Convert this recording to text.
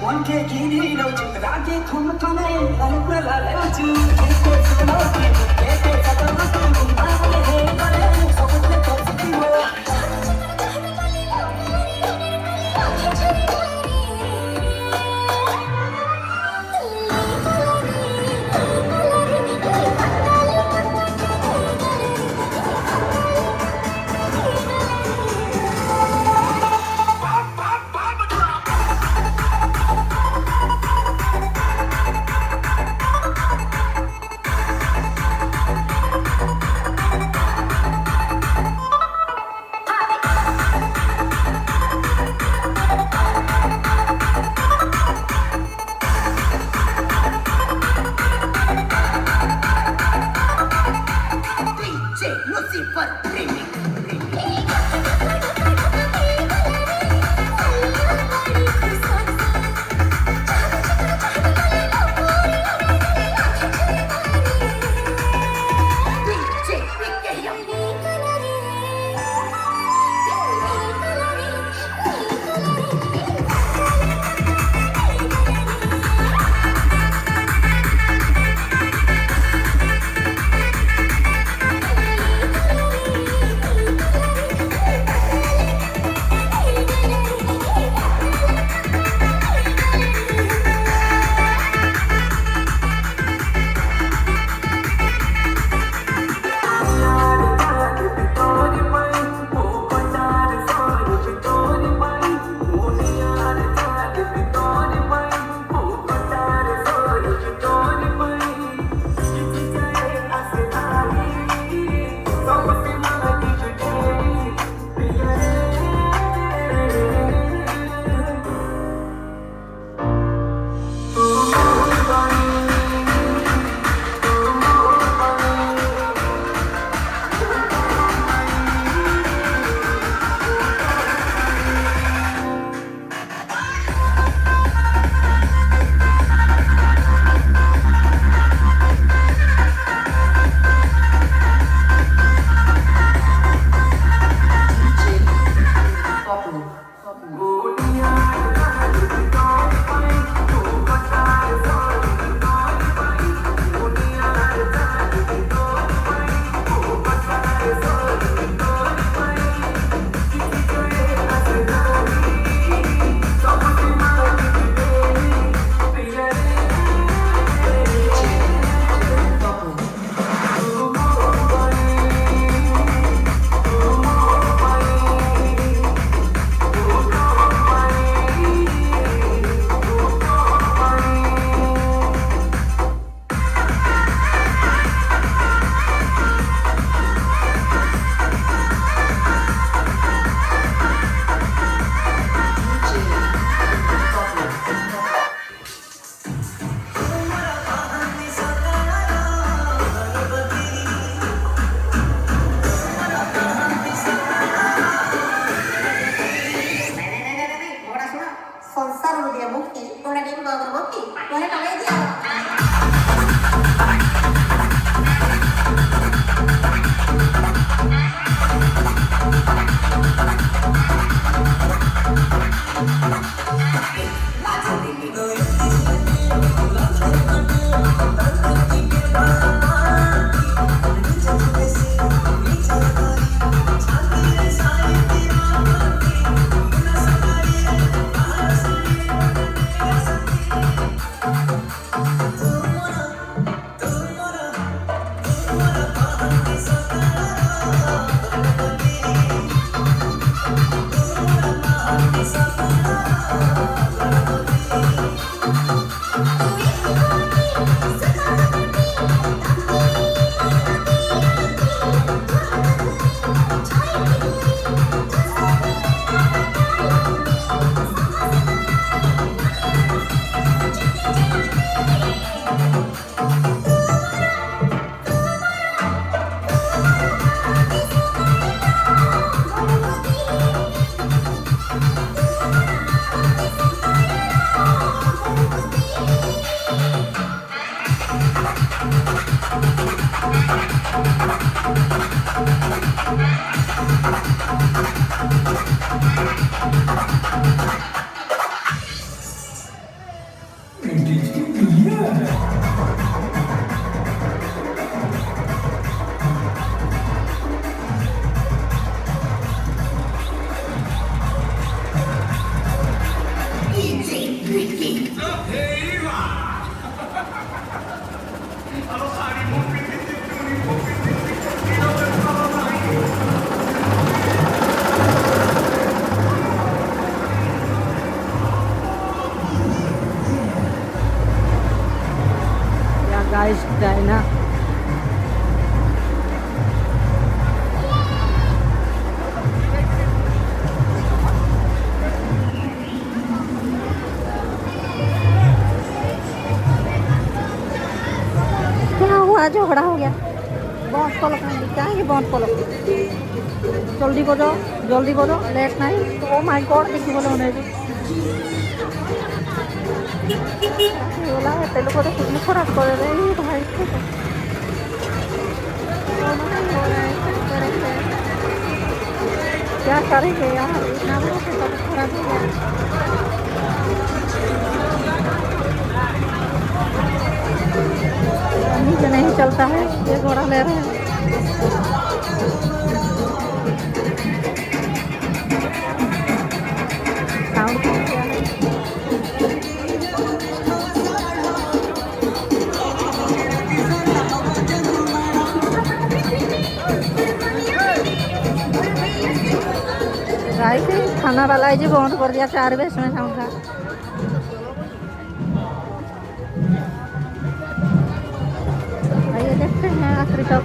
원케 길이 넣어주 라게 컴컴해 나는 날아내어주 계속 숨어지 계속 가다가 궁금하게 해버려 속을 덮치고 যায় না। क्या हुआ, झगड़ा हो गया? बॉन्ड पलक नहीं, क्या है ये बॉन्ड पलक? जल्दी बजो लेट नहीं। ओ माय गॉड, देखिए बोलो उन्हें बोला है तेलुगु तो कुछ खराब कर रहे हैं भाई को। क्या करेंगे यार, इतना बड़ा तो सब खराब हो गया। नीचे नहीं चलता है, ये घोड़ा ले रहे हैं। साउंड कम किया है। गाइस खाना वाला है जी बंद कर दिया 4 बजे में साउंड का। आइए देखते हैं आखिरी तक।